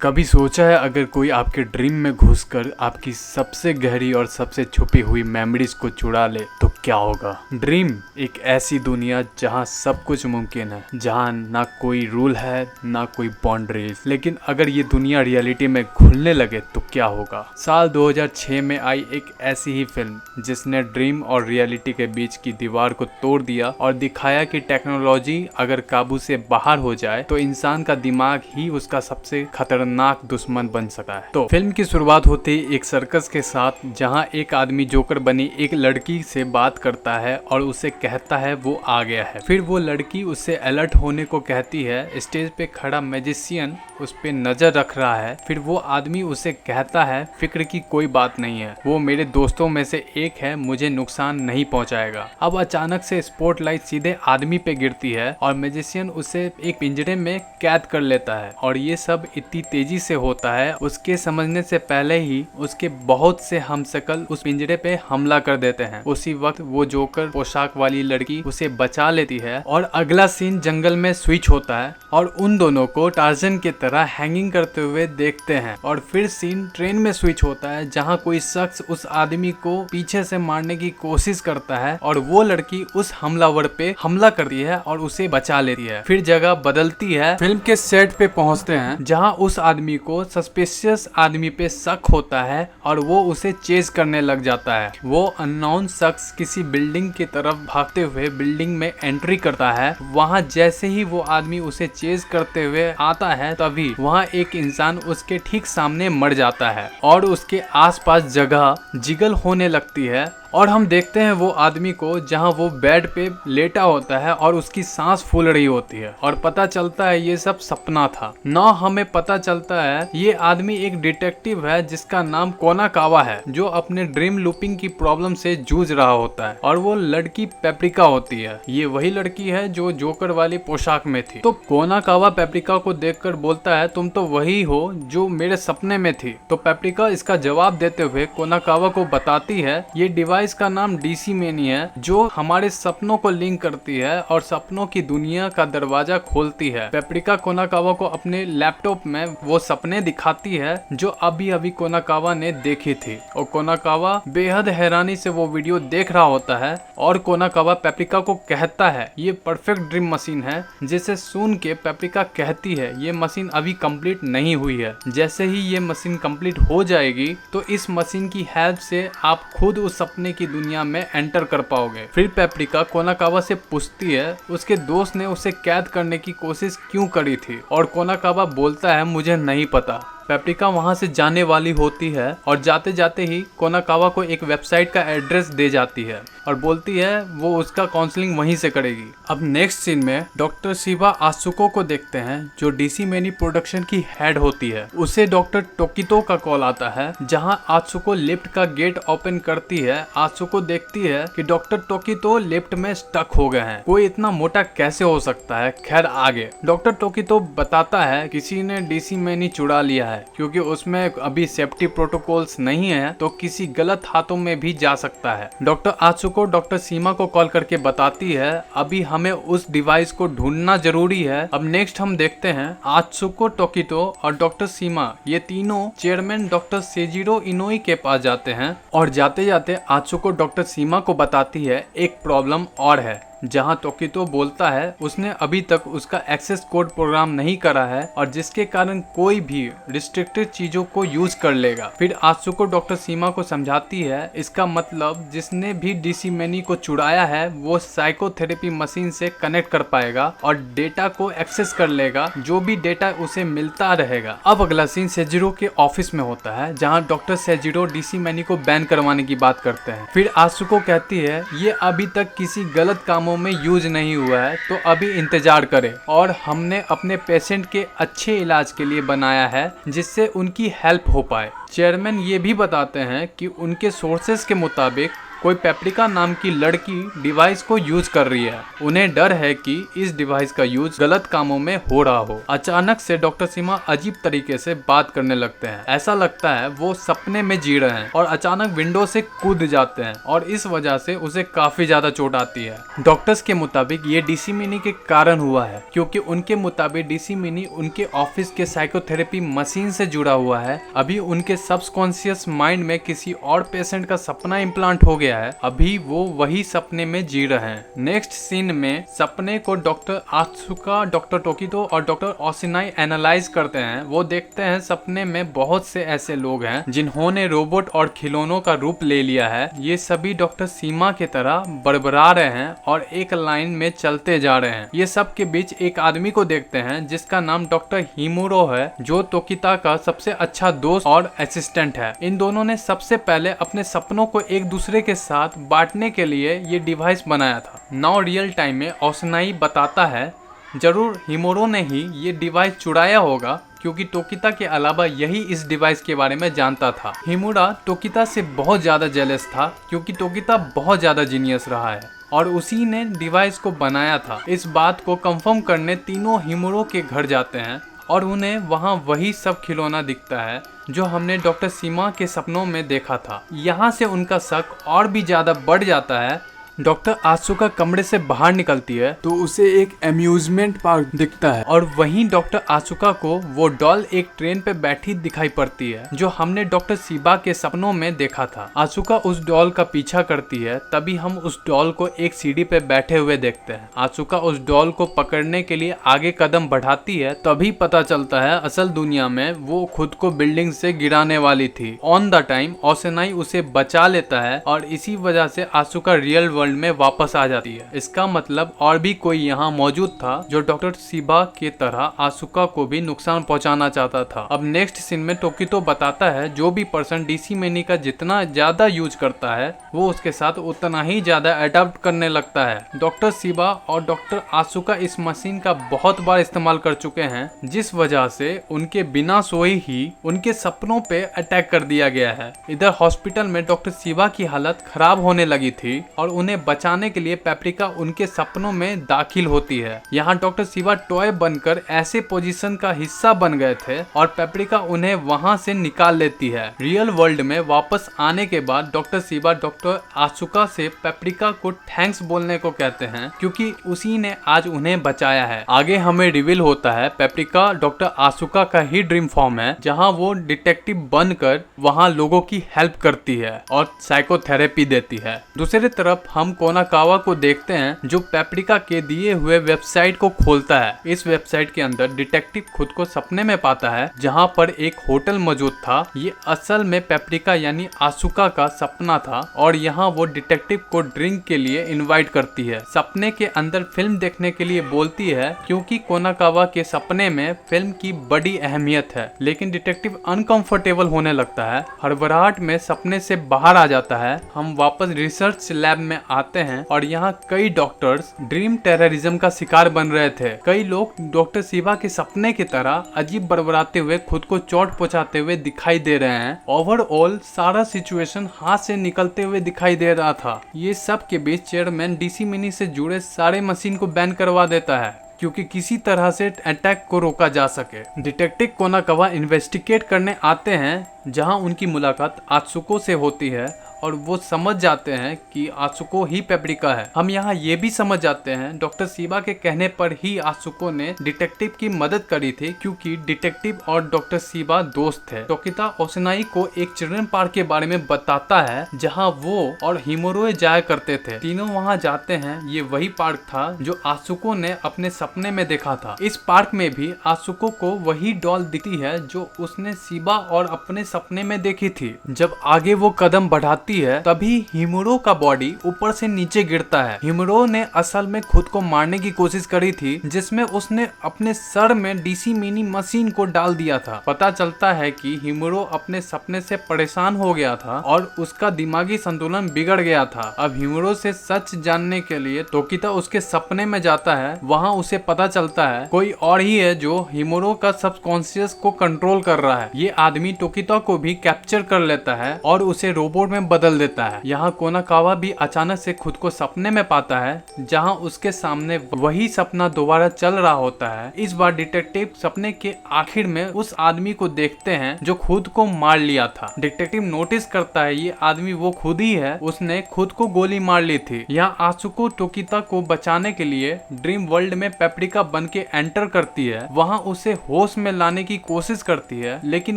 कभी सोचा है अगर कोई आपके ड्रीम में घुसकर आपकी सबसे गहरी और सबसे छुपी हुई मेमोरीज को चुरा ले तो क्या होगा। ड्रीम एक ऐसी दुनिया जहां सब कुछ मुमकिन है, जहां ना कोई रूल है ना कोई बाउंड्रीज। लेकिन अगर ये दुनिया रियलिटी में घुलने लगे तो क्या होगा। साल 2006 में आई एक ऐसी ही फिल्म जिसने ड्रीम और रियलिटी के बीच की दीवार को तोड़ दिया और दिखाया कि टेक्नोलॉजी अगर काबू से बाहर हो जाए तो इंसान का दिमाग ही उसका सबसे खतरनाक दुश्मन बन सकता है। तो फिल्म की शुरुआत होती है एक सर्कस के साथ, जहां एक आदमी जोकर बनी एक लड़की से बात करता है और उसे कहता है वो आ गया है। फिर वो लड़की उससे अलर्ट होने को कहती है। स्टेज पे खड़ा मैजिशियन उस पे नजर रख रहा है। फिर वो आदमी उसे कहता है फिक्र की कोई बात नहीं है, वो मेरे दोस्तों में से एक है, मुझे नुकसान नहीं पहुंचाएगा। अब अचानक से स्पॉटलाइट सीधे आदमी पे गिरती है और मैजिशियन उसे एक पिंजरे में कैद कर लेता है। और ये सब इतनी तेजी से होता है उसके समझने से पहले ही उसके बहुत से हमशक्ल उस पिंजरे पे हमला कर देते हैं। उसी वक्त वो जोकर पोशाक वाली लड़की उसे बचा लेती है और अगला सीन जंगल में स्विच होता है और उन दोनों को टार्जन की तरह हैंगिंग करते हुए देखते हैं। और फिर सीन ट्रेन में स्विच होता है जहां कोई शख्स उस आदमी को पीछे से मारने की कोशिश करता है और वो लड़की उस हमलावर पे हमला करती है और उसे बचा लेती है। फिर जगह बदलती है, फिल्म के सेट पे पहुंचते हैं जहां उस आदमी को सस्पिशियस आदमी पे शक होता है और वो उसे चेज करने लग जाता है। वो अननोन शख्स किसी बिल्डिंग की तरफ भागते हुए बिल्डिंग में एंट्री करता है। वहां जैसे ही वो आदमी उसे चेज करते हुए आता है तभी वहां एक इंसान उसके ठीक सामने मर जाता है और उसके आसपास जगह जिगल होने लगती है और हम देखते हैं वो आदमी को जहां वो बेड पे लेटा होता है और उसकी सांस फूल रही होती है और पता चलता है ये सब सपना था। ना हमें पता चलता है ये आदमी एक डिटेक्टिव है जिसका नाम कोनाकावा है, जो अपने ड्रीम लूपिंग की प्रॉब्लम से जूझ रहा होता है। और वो लड़की पेप्रिका होती है, ये वही लड़की है जो जोकर वाली पोशाक में थी। तो कोनाकावा पेप्रिका को देखकर बोलता है तुम तो वही हो जो मेरे सपने में थी। तो पेप्रिका इसका जवाब देते हुए कोनाकावा को बताती है ये डिवाइस इसका नाम डीसी मेनी है, जो हमारे सपनों को लिंक करती है और सपनों की दुनिया का दरवाजा खोलती है। पेप्रिका कोनाकावा को अपने लैपटॉप में वो सपने दिखाती है जो अभी अभी कोनाकावा ने देखी थी और कोनाकावा बेहद हैरानी से वो वीडियो देख रहा होता है। और कोनाकावा पेप्रिका को कहता है ये परफेक्ट ड्रीम मशीन है, जिसे सुन के पेप्रिका कहती है ये मशीन अभी कंप्लीट नहीं हुई है, जैसे ही ये मशीन कंप्लीट हो जाएगी तो इस मशीन की हेल्प से आप खुद उस सपने की दुनिया में एंटर कर पाओगे। फिर पेप्रिका कोनाकावा से पूछती है उसके दोस्त ने उसे कैद करने की कोशिश क्यों करी थी और कोनाकावा बोलता है मुझे नहीं पता। पेप्रिका वहां से जाने वाली होती है और जाते जाते ही कोनाकावा को एक वेबसाइट का एड्रेस दे जाती है और बोलती है वो उसका काउंसलिंग वहीं से करेगी। अब नेक्स्ट सीन में डॉक्टर शिबा आत्सुको को देखते हैं जो डीसी मेनी प्रोडक्शन की हेड होती है। उसे डॉक्टर टोकितो का कॉल आता है जहां आत्सुको लिफ्ट का गेट ओपन करती है। आत्सुको देखती है कि डॉक्टर टोकितो लिफ्ट में स्टक हो गए हैं, कोई इतना मोटा कैसे हो सकता है। खैर आगे डॉक्टर टोकितो बताता है किसी ने डीसी मेनी चुरा लिया है क्योंकि उसमें अभी सेफ्टी प्रोटोकॉल्स नहीं है तो किसी गलत हाथों में भी जा सकता है। डॉक्टर आत्सुको डॉक्टर सीमा को कॉल करके बताती है अभी हमें उस डिवाइस को ढूंढना जरूरी है। अब नेक्स्ट हम देखते हैं आत्सुको, टोकितो और डॉक्टर सीमा ये तीनों चेयरमैन डॉक्टर सेजिरो इनोई के पास जाते हैं और जाते जाते आत्सुको डॉक्टर सीमा को बताती है एक प्रॉब्लम और है, जहां टोकितो बोलता है उसने अभी तक उसका एक्सेस कोड प्रोग्राम नहीं करा है और जिसके कारण कोई भी रिस्ट्रिक्टेड चीजों को यूज कर लेगा। फिर आत्सुको डॉक्टर सीमा को समझाती है इसका मतलब जिसने भी डीसी मेनी को चुराया है वो साइकोथेरेपी मशीन से कनेक्ट कर पाएगा और डेटा को एक्सेस कर लेगा, जो भी डेटा उसे मिलता रहेगा। अब अगला सीन सेजिरो के ऑफिस में होता है जहाँ डॉक्टर सेजिरो डीसी मेनी को बैन करवाने की बात करते हैं। फिर आत्सुको कहती है ये अभी तक किसी गलत काम में यूज नहीं हुआ है तो अभी इंतजार करें और हमने अपने पेशेंट के अच्छे इलाज के लिए बनाया है जिससे उनकी हेल्प हो पाए। चेयरमैन ये भी बताते हैं कि उनके सोर्सेज के मुताबिक कोई पेप्रिका नाम की लड़की डिवाइस को यूज कर रही है। उन्हें डर है कि इस डिवाइस का यूज गलत कामों में हो रहा हो। अचानक से डॉक्टर सीमा अजीब तरीके से बात करने लगते हैं। ऐसा लगता है वो सपने में जी रहे हैं और अचानक विंडो से कूद जाते हैं और इस वजह से उसे काफी ज्यादा चोट आती है। डॉक्टर्स के मुताबिक ये डीसी मिनी के कारण हुआ है, क्योंकि उनके मुताबिक डीसी मिनी उनके ऑफिस के साइकोथेरेपी मशीन से जुड़ा हुआ है। अभी उनके सबकॉन्शियस माइंड में किसी और पेशेंट का सपना इम्प्लांट हो गया है। अभी वो वही सपने में जी रहे हैं। नेक्स्ट सीन में सपने को डॉक्टर आत्सुका, डॉक्टर टोकितो और डॉक्टर ओशिनाई एनालाइज करते हैं। वो देखते हैं सपने में बहुत से ऐसे लोग हैं जिन्होंने रोबोट और खिलौनों का रूप ले लिया है। ये सभी डॉक्टर सीमा के तरह बड़बड़ा रहे हैं और एक लाइन में चलते जा रहे हैं। ये सब के बीच एक आदमी को देखते हैं जिसका नाम डॉक्टर हिमुरो है, जो तोकिता का सबसे अच्छा दोस्त और असिस्टेंट है। इन दोनों ने सबसे पहले अपने सपनों को एक दूसरे के साथ बांटने के लिए ये डिवाइस बनाया था। नाउ रियल टाइम में ओशिनाई बताता है जरूर हिमुरो ने ही ये डिवाइस चुराया होगा, क्योंकि टोकिता के अलावा यही इस डिवाइस के बारे में जानता था। हिमुरा टोकिता से बहुत ज्यादा जेलस था, क्योंकि टोकिता बहुत ज्यादा जीनियस रहा है और उसी ने डिवाइस को बनाया था। इस बात को कंफर्म करने तीनों हिमुरो के घर जाते हैं और उन्हें वहाँ वही सब खिलौना दिखता है जो हमने डॉक्टर सीमा के सपनों में देखा था। यहाँ से उनका शक और भी ज्यादा बढ़ जाता है। डॉक्टर आत्सुका कमरे से बाहर निकलती है तो उसे एक अम्यूजमेंट पार्क दिखता है और वहीं डॉक्टर आत्सुका को वो डॉल एक ट्रेन पे बैठी दिखाई पड़ती है, जो हमने डॉक्टर सीबा के सपनों में देखा था। आत्सुका उस डॉल का पीछा करती है, तभी हम उस डॉल को एक सीढ़ी पे बैठे हुए देखते हैं। आत्सुका उस डॉल को पकड़ने के लिए आगे कदम बढ़ाती है, तभी पता चलता है असल दुनिया में वो खुद को बिल्डिंग से गिराने वाली थी। ऑन द टाइम ओशिनाई उसे बचा लेता है और इसी वजह से आत्सुका रियल वर्ल्ड में वापस आ जाती है। इसका मतलब और भी कोई यहाँ मौजूद था जो डॉक्टर सीबा के तरह आत्सुका को भी नुकसान पहुंचाना चाहता था। अब नेक्स्ट सीन में टोकितो बताता है जो भी पर्सन डीसी मिनी का जितना ज्यादा यूज करता है वो उसके साथ उतना ही ज्यादा अडॉप्ट करने लगता है। डॉक्टर सीबा और डॉक्टर आत्सुका इस मशीन का बहुत बार इस्तेमाल कर चुके हैं, जिस वजह से उनके बिना सोए ही उनके सपनों पे अटैक कर दिया गया है। इधर हॉस्पिटल में डॉक्टर सीबा की हालत खराब होने लगी थी और उन्हें बचाने के लिए पेप्रिका उनके सपनों में दाखिल होती है। यहाँ डॉक्टर सीबा टॉय बनकर ऐसे पोजीशन का हिस्सा बन गए थे और पेप्रिका उन्हें वहाँ से निकाल लेती है। रियल वर्ल्ड में वापस आने के बाद डॉक्टर सीबा डॉक्टर आत्सुका से पेप्रिका को थैंक्स बोलने को कहते हैं, क्योंकि उसी ने आज उन्हें बचाया है। आगे हमें रिवील होता है पेप्रिका डॉक्टर आत्सुका का ही ड्रीम फॉर्म है, जहाँ वो डिटेक्टिव बनकर वहाँ लोगों की हेल्प करती है और साइकोथेरेपी देती है। दूसरी तरफ हम कोनाकावा को देखते हैं जो पेप्रिका के दिए हुए वेबसाइट को खोलता है। इस वेबसाइट के अंदर डिटेक्टिव खुद को सपने में पाता है जहां पर एक होटल मौजूद था। ये असल में पेप्रिका यानी आत्सुका का सपना था और यहाँ वो डिटेक्टिव को ड्रिंक के लिए इनवाइट करती है। सपने के अंदर फिल्म देखने के लिए बोलती है, क्योंकि कोनाकावा के सपने में फिल्म की बड़ी अहमियत है। लेकिन डिटेक्टिव अनकंफर्टेबल होने लगता है, हड़बड़ाहट में सपने से बाहर आ जाता है। हम वापस रिसर्च लैब में आते हैं और यहाँ कई डॉक्टर्स ड्रीम टेररिज्म का शिकार बन रहे थे। कई लोग डॉक्टर सीबा के सपने की तरह अजीब बड़बड़ाते हुए खुद को चोट पहुंचाते हुए दिखाई दे रहे हैं। ओवरऑल सारा सिचुएशन हाथ से निकलते हुए दिखाई दे रहा था। ये सब के बीच चेयरमैन डीसी मिनी से जुड़े सारे मशीन को बैन करवा देता है, क्योंकि किसी तरह से अटैक को रोका जा सके। डिटेक्टिव कोनाकावा इन्वेस्टिगेट करने आते हैं, जहां उनकी मुलाकात आत्सुको से होती है और वो समझ जाते हैं कि आत्सुको ही पेप्रिका है। हम यहाँ ये भी समझ जाते हैं डॉक्टर सीबा के कहने पर ही आत्सुको ने डिटेक्टिव की मदद करी थी, क्योंकि डिटेक्टिव और डॉक्टर सीबा दोस्त थे। टोकिता ओशिनाई को एक चिल्ड्रन पार्क के बारे में बताता है जहाँ वो और हिमुरो जाया करते थे। तीनों वहाँ जाते हैं। ये वही पार्क था जो आत्सुको ने अपने सपने में देखा था। इस पार्क में भी आत्सुको को वही डॉल दिखती है जो उसने सीबा और अपने सपने में देखी थी। जब आगे वो कदम बढ़ाती है तभी हिमुरो का बॉडी ऊपर से नीचे गिरता है। हिमुरो ने असल में खुद को मारने की कोशिश करी थी, जिसमें उसने अपने सर में डीसी मिनी मशीन को डाल दिया था। पता चलता है कि हिमुरो अपने सपने से परेशान हो गया था और उसका दिमागी संतुलन बिगड़ गया था। अब हिमुरो से सच जानने के लिए टोकिता उसके सपने में जाता है। वहाँ उसे पता चलता है कोई और ही है जो हिमुरो का सबकॉन्शियस को कंट्रोल कर रहा है। ये आदमी टोकिता को भी कैप्चर कर लेता है और उसे रोबोट में बदल देता है। यहाँ कोनाकावा भी अचानक से खुद को सपने में पाता है जहाँ उसके सामने वही सपना दोबारा चल रहा होता है। इस बार डिटेक्टिव सपने के आखिर में उस आदमी को देखते हैं जो खुद को मार लिया था। डिटेक्टिव नोटिस करता है ये आदमी वो खुद ही है, उसने खुद को गोली मार ली थी। यहाँ आसुको टोकिता को बचाने के लिए ड्रीम वर्ल्ड में पेपरिका बन के एंटर करती है। वहाँ उसे होश में लाने की कोशिश करती है, लेकिन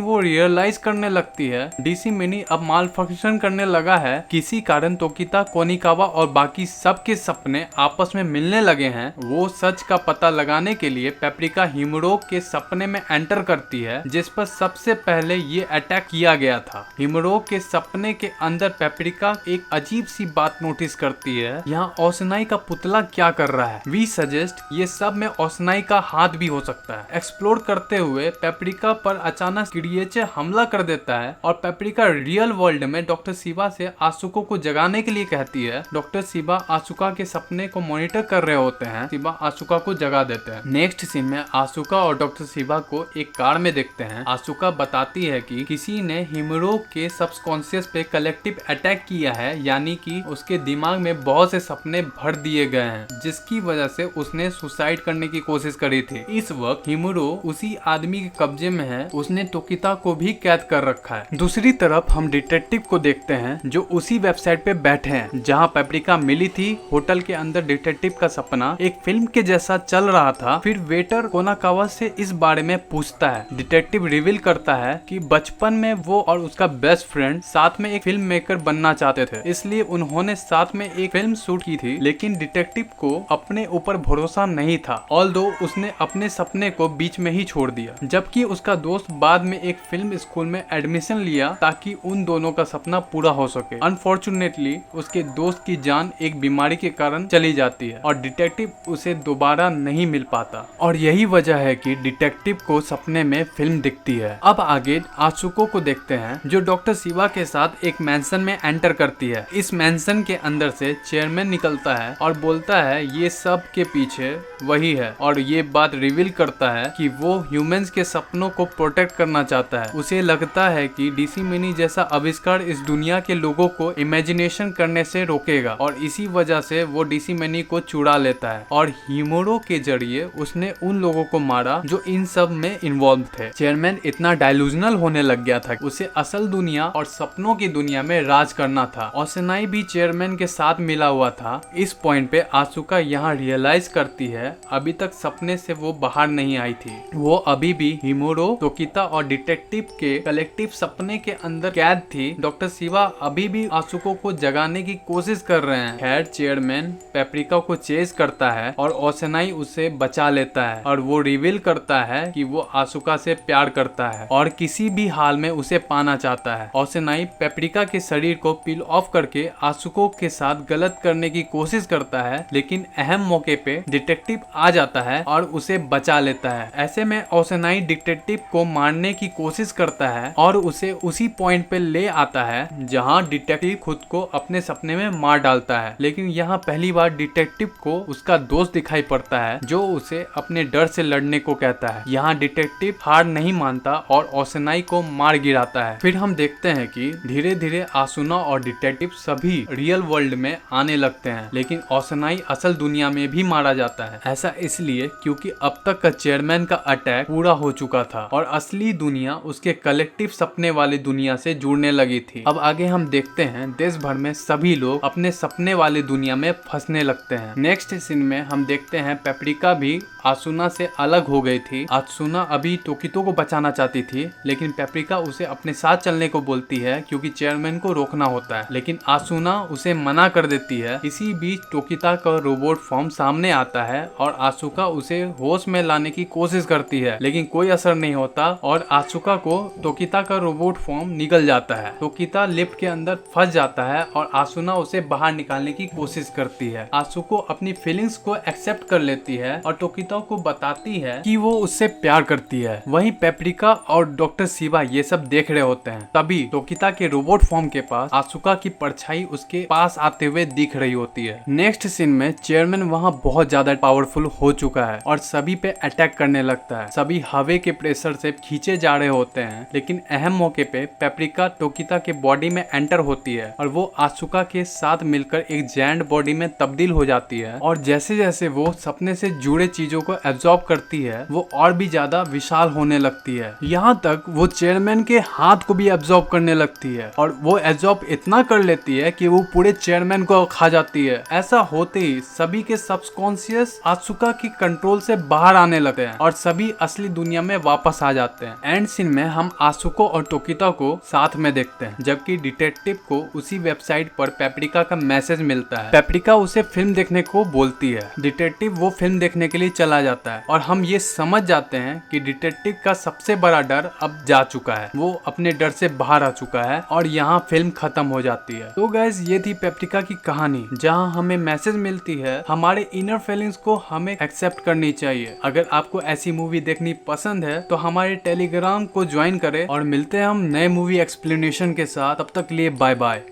वो रियलाइज करने लगती है डीसी मिनी अब माल फंक्शन करने लगा है। किसी कारण टोकिता, कोनिकावा और बाकी सबके सपने आपस में मिलने लगे हैं। वो सच का पता लगाने के लिए पेपरिका हिमुरो के सपने में एंटर करती है, जिस पर सबसे पहले ये अटैक किया गया था। हिमुरो के सपने के अंदर पेपरिका एक अजीब सी बात नोटिस करती है, यहाँ ओसनाई का पुतला क्या कर रहा है। वी सजेस्ट ये सब में ओसनाई का हाथ भी हो सकता है। एक्सप्लोर करते हुए पेपरिका पर अचानक किरिएचे हमला कर देता है और पेपरिका रियल वर्ल्ड में डॉक्टर शिवा से आसुको को जगाने के लिए कहती है। डॉक्टर शिवा आसुका के सपने को मॉनिटर कर रहे होते हैं। शिवा आसुका को जगा देते हैं। नेक्स्ट सीन में आसुका और डॉक्टर शिवा को एक कार में देखते हैं। आसुका बताती है कि किसी ने हिमुरो के सबकॉन्शियस पे कलेक्टिव अटैक किया है, यानी कि उसके दिमाग में बहुत से सपने भर दिए गए हैं, जिसकी वजह से उसने सुसाइड करने की कोशिश करी थी। इस वक्त हिमुरो उसी आदमी के कब्जे में है, उसने टोकिता को भी कैद कर रखा है। दूसरी तरफ हम डिटेक्टिव को देखते हैं जो उसी वेबसाइट पे बैठे हैं जहां पेपरिका मिली थी। होटल के अंदर डिटेक्टिव का सपना एक फिल्म के जैसा चल रहा था। फिर वेटर कोनाकावा से इस बारे में पूछता है। डिटेक्टिव रिवील करता है कि बचपन में वो और उसका बेस्ट फ्रेंड साथ में एक फिल्म मेकर बनना चाहते थे, इसलिए उन्होंने साथ में एक फिल्म शूट की थी। लेकिन डिटेक्टिव को अपने ऊपर भरोसा नहीं था, ऑल्दो उसने अपने सपने को बीच में ही छोड़ दिया। जबकि उसका दोस्त बाद में एक फिल्म स्कूल में एडमिशन लिया ताकि उन दोनों का सपना पूरा हो सके। अनफॉर्चुनेटली उसके दोस्त की जान एक बीमारी के कारण चली जाती है और डिटेक्टिव उसे दोबारा नहीं मिल पाता, और यही वजह है कि डिटेक्टिव को सपने में फिल्म दिखती है। अब आगे आसुको को देखते हैं जो डॉक्टर शिवा के साथ एक मैंशन में एंटर करती है। इस मैंशन के अंदर से चेयरमैन निकलता है और बोलता है ये सब के पीछे वही है, और ये बात रिवील करता है कि वो ह्यूमंस के सपनों को प्रोटेक्ट करना चाहता है। उसे लगता है कि डीसी मिनी जैसा आविष्कार इस दुनिया के लोगों को इमेजिनेशन करने से रोकेगा, और इसी वजह से वो डीसी मिनी को चुरा लेता है और हिमुरो के जरिए उसने उन लोगों को मारा जो इन सब में इन्वॉल्व थे। चेयरमैन इतना डायलूजनल होने लग गया था, उसे असल दुनिया और सपनों की दुनिया में राज करना था। ओसनाई भी चेयरमैन के साथ मिला हुआ था। इस पॉइंट पे आसुका यहाँ रियलाइज करती है अभी तक सपने से वो बाहर नहीं आई थी, वो अभी भी हिमुरो, टोकिता और डिटेक्टिव के कलेक्टिव सपने के अंदर कैद थी। डॉक्टर शिवा अभी भी आसुको को जगाने की कोशिश कर रहे हैं। खैर चेयरमैन पेपरिका को चेस करता है और ओसनाई उसे बचा लेता है, और वो रिवील करता है कि वो आसुका से प्यार करता है और किसी भी हाल में उसे पाना चाहता है। ओसनाई पेपरिका के शरीर को पील ऑफ करके आसुको के साथ गलत करने की कोशिश करता है, लेकिन अहम मौके पे डिटेक्टिव आ जाता है और उसे बचा लेता है। ऐसे में ओसनाई डिटेक्टिव को मारने की कोशिश करता है और उसे उसी पॉइंट पे ले आता है जहां डिटेक्टिव खुद को अपने सपने में मार डालता है। लेकिन यहाँ पहली बार डिटेक्टिव को उसका दोस्त दिखाई पड़ता है जो उसे अपने डर से लड़ने को कहता है। यहाँ डिटेक्टिव हार नहीं मानता और ओसनाई को मार गिराता है। फिर हम देखते हैं कि धीरे धीरे आसुना और डिटेक्टिव सभी रियल वर्ल्ड में आने लगते हैं, लेकिन ओसनाई असल दुनिया में भी मारा जाता है। ऐसा इसलिए क्योंकि अब तक का चेयरमैन का अटैक पूरा हो चुका था और असली दुनिया उसके कलेक्टिव सपने वाली दुनिया से जुड़ने लगी थी। अब आगे हम देखते हैं देश भर में सभी लोग अपने सपने वाली दुनिया में फंसने लगते हैं। नेक्स्ट सीन में हम देखते हैं पेपरिका भी आसुना से अलग हो गई थी। आसुना अभी टोकितो को बचाना चाहती थी, लेकिन पेपरिका उसे अपने साथ चलने को बोलती है क्योंकि चेयरमैन को रोकना होता है, लेकिन आसुना उसे मना कर देती है। इसी बीच टोकिता का रोबोट फॉर्म सामने आता है और आसुका उसे होश में लाने की कोशिश करती है, लेकिन कोई असर नहीं होता और आसुका को टोकिता का रोबोट फॉर्म निकल जाता है। टोकिता लिफ्ट के अंदर फंस जाता है और आसुना उसे बाहर निकालने की कोशिश करती है। आसुको अपनी फीलिंग्स को एक्सेप्ट कर लेती है और टोकिता को बताती है कि वो उससे प्यार करती है। वहीं पेपरिका और डॉक्टर शिवा ये सब देख रहे होते हैं। तभी टोकिता के रोबोट फॉर्म के पास आसुका की परछाई उसके पास आते हुए दिख रही होती है। नेक्स्ट सीन में चेयरमैन वहाँ बहुत ज्यादा पावरफुल हो चुका है और सभी पे अटैक करने लगता है। सभी हवा के प्रेशर से खींचे जा रहे होते हैं, लेकिन अहम मौके पे पेपरिका टोकिता के बॉडी में एंटर होती है और वो आसुका के साथ मिलकर एक जायंट बॉडी में तब्दील हो जाती है। और जैसे जैसे वो सपने से जुड़े चीजों को एब्जॉर्ब करती है वो और भी ज्यादा विशाल होने लगती है, यहाँ तक वो चेयरमैन के हाथ को भी एब्जॉर्ब करने लगती है और वो एब्जॉर्ब इतना कर लेती है कि वो पूरे चेयरमैन को खा जाती है। ऐसा होते ही सभी के सबकॉन्शियस आसुका की कंट्रोल से बाहर आने लगते हैं और सभी असली दुनिया में वापस आ जाते हैं। एंड सीन में हम आसुको और टोकिता को साथ में देखते हैं, जबकि डिटेक्टिव को उसी वेबसाइट पर पेपरिका का मैसेज मिलता है। पेपरिका उसे फिल्म देखने को बोलती है। डिटेक्टिव वो फिल्म देखने के लिए चला जाता है और हम ये समझ जाते हैं कि डिटेक्टिव का सबसे बड़ा डर अब जा चुका है, वो अपने डर से बाहर आ चुका है और यहाँ फिल्म खत्म हो जाती है। तो गाइस ये थी पेपरिका की कहानी, जहाँ हमें मैसेज मिलती है हमारे इनर फीलिंग्स को हमें एक्सेप्ट करनी चाहिए। अगर आपको ऐसी मूवी देखनी पसंद है तो हमारे टेलीग्राम को ज्वाइन करें और मिलते हैं हम नए मूवी एक्सप्लेनेशन के साथ। तब तक लिए बाय बाय।